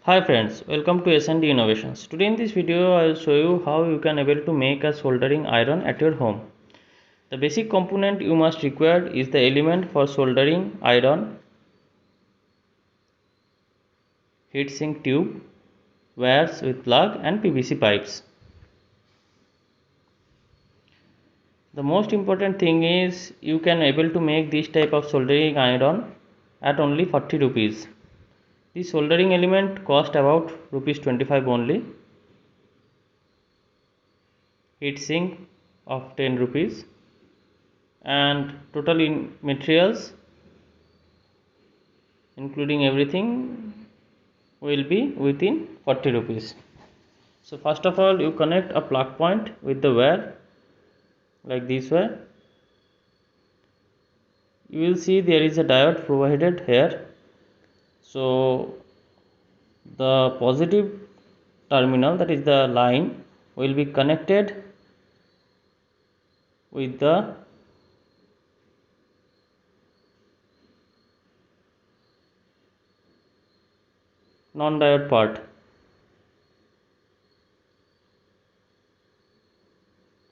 Hi friends, welcome to S&D Innovations. Today in this video I will show you how you can able to make a soldering iron at your home. The basic component you must require is the element for soldering iron, heatsink tube, wires with plug and PVC pipes. The most important thing is you can able to make this type of soldering iron at only 40 rupees. This soldering element cost about rupees 25 only. Heatsink of 10 rupees and total in materials including everything will be within 40 rupees. So first of all you connect a plug point with the wire like this way. You will see there is a diode provided here. So the positive terminal, that is the line, will be connected with the non-diode part.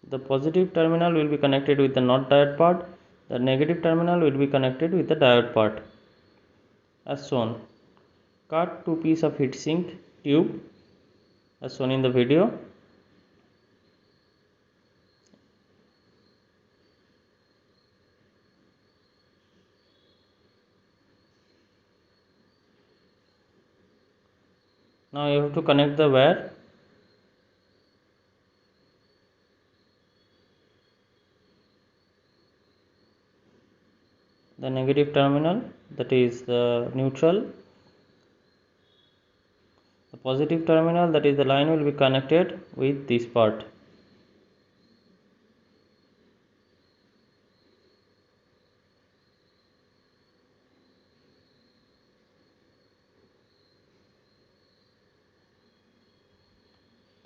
The positive terminal will be connected with the not diode part. The negative terminal will be connected with the diode part as shown. Cut two pieces of heatsink tube as shown in the video. Now you have to connect the wire. The negative terminal, that is the neutral. The positive terminal, that is the line, will be connected with this part.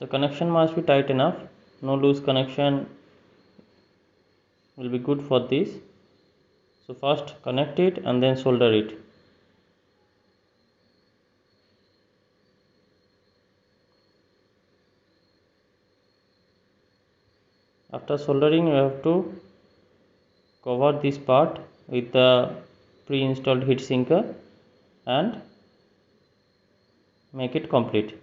The connection must be tight enough. No loose connection will be good for this. So first connect it and then solder it. After soldering you have to cover this part with the pre-installed heat sinker and make it complete.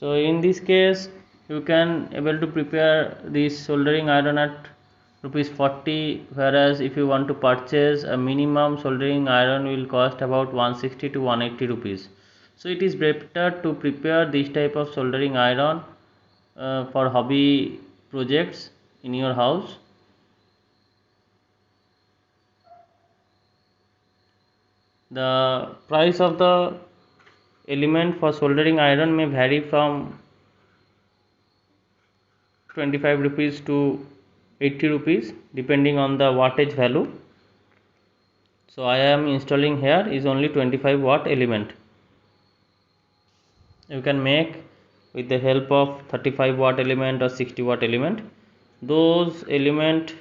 So in this case you can able to prepare this soldering iron at rupees 40, whereas if you want to purchase a minimum soldering iron will cost about 160 to 180 rupees. So it is better to prepare this type of soldering iron for hobby projects in your house. The price of the element for soldering iron may vary from 25 rupees to 80 rupees depending on the wattage value. So I am installing here is only 25 watt element. You can make with the help of 35 watt element or 60 watt element. Those element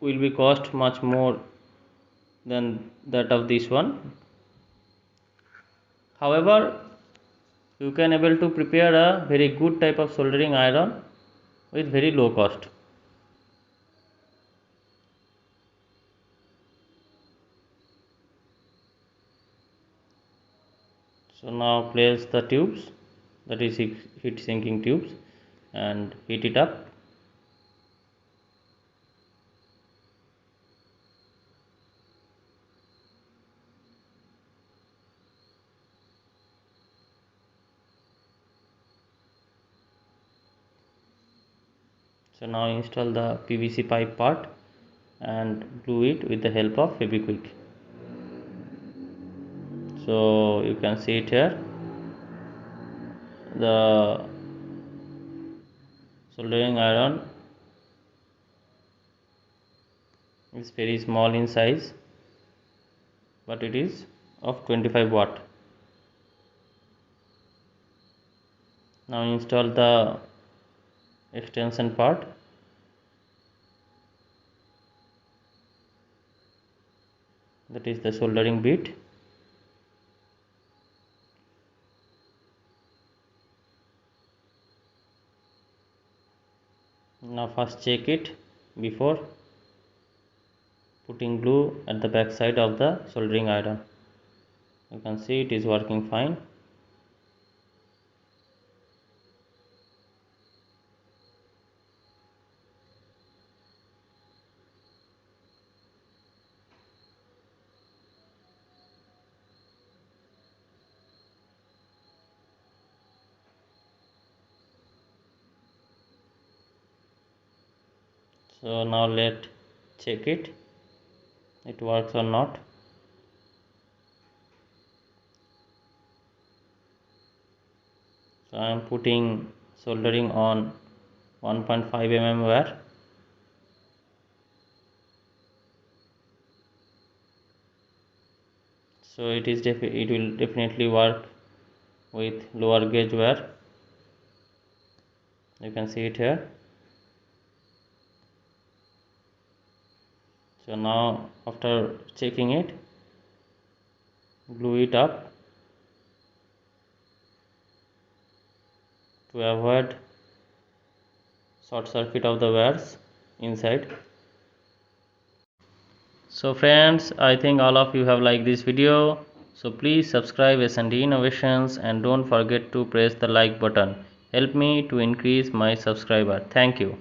will be cost much more than that of this one. However, you can able to prepare a very good type of soldering iron with very low cost. So now place the tubes, that is heat sinking tubes, and heat it up. So now install the PVC pipe part and glue it with the help of Fevikwik. So you can see it here. The soldering iron is very small in size, but it is of 25 watt. Now install the extension part. That is the soldering bit. Now first check it before putting glue at the back side of the soldering iron. You can see it is working fine. So now let's check it works or not. So I am putting soldering on 1.5 mm wire. So it will definitely work with lower gauge wire. You can see it here. So now after checking it, glue it up to avoid short circuit of the wires inside. So friends, I think all of you have liked this video. So please subscribe S&D Innovations and don't forget to press the like button. Help me to increase my subscriber. Thank you.